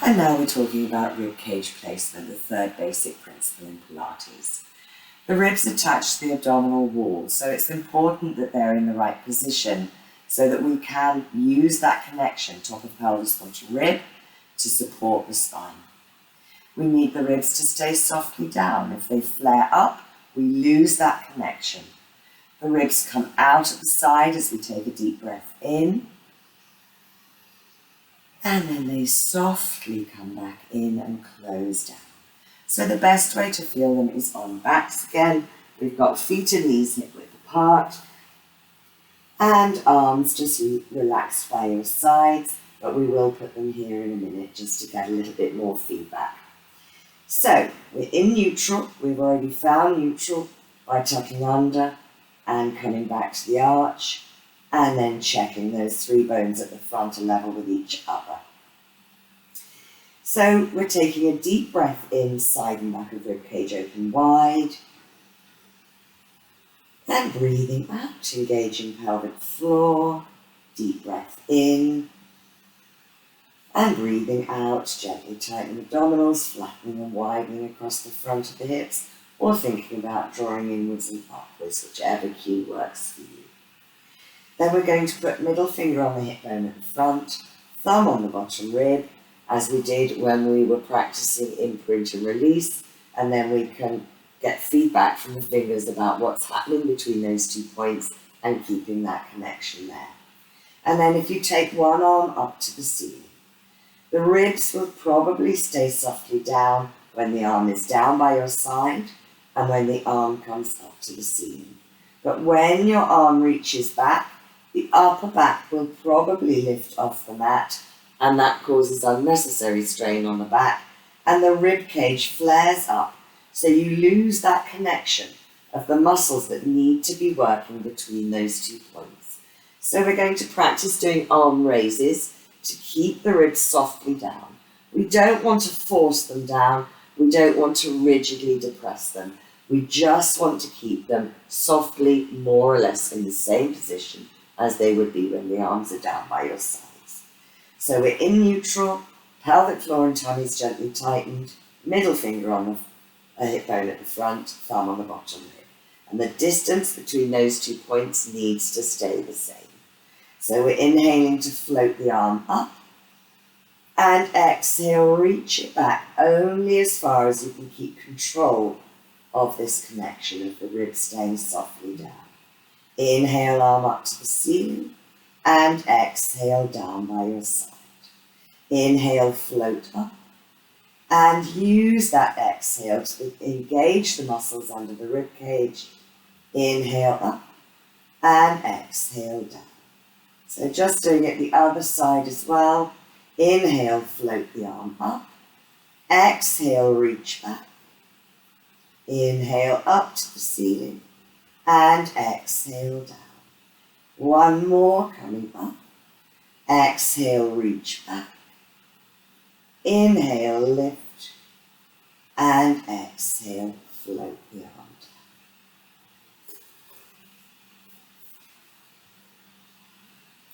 And now we're talking about ribcage placement, the third basic principle in Pilates. The ribs attach to the abdominal wall, so it's important that they're in the right position so that we can use that connection, top of pelvis, bottom rib, to support the spine. We need the ribs to stay softly down. If they flare up, we lose that connection. The ribs come out at the side as we take a deep breath in, and then they softly come back in and close down. So the best way to feel them is on backs again. We've got feet and knees hip width apart, and arms just relaxed by your sides, but we will put them here in a minute just to get a little bit more feedback. So we're in neutral. We've already found neutral by tucking under and coming back to the arch, and then checking those three bones at the front are level with each other. So we're taking a deep breath in, side and back of ribcage open wide, and breathing out, engaging pelvic floor, deep breath in, and breathing out, gently tightening abdominals, flattening and widening across the front of the hips, or thinking about drawing inwards and upwards, whichever cue works for you. Then we're going to put middle finger on the hip bone at the front, thumb on the bottom rib, as we did when we were practicing imprint and release, and then we can get feedback from the fingers about what's happening between those 2 points and keeping that connection there. And then if you take one arm up to the ceiling, the ribs will probably stay softly down when the arm is down by your side and when the arm comes up to the ceiling. But when your arm reaches back, the upper back will probably lift off the mat, and that causes unnecessary strain on the back, and the rib cage flares up, so you lose that connection of the muscles that need to be working between those 2 points. So we're going to practice doing arm raises to keep the ribs softly down. We don't want to force them down. We don't want to rigidly depress them. We just want to keep them softly, more or less in the same position as they would be when the arms are down by your sides. So we're in neutral, pelvic floor and tummy is gently tightened, middle finger on the hip bone at the front, thumb on the bottom rib. And the distance between those 2 points needs to stay the same. So we're inhaling to float the arm up, and exhale, reach it back only as far as you can keep control of this connection of the ribs staying softly down. Inhale, arm up to the ceiling, and exhale down by your side. Inhale, float up, and use that exhale to engage the muscles under the rib cage. Inhale up, and exhale down. So just doing it the other side as well. Inhale, float the arm up. Exhale, reach back. Inhale, up to the ceiling. And exhale down. One more, coming up. Exhale, reach back. Inhale, lift. And exhale, float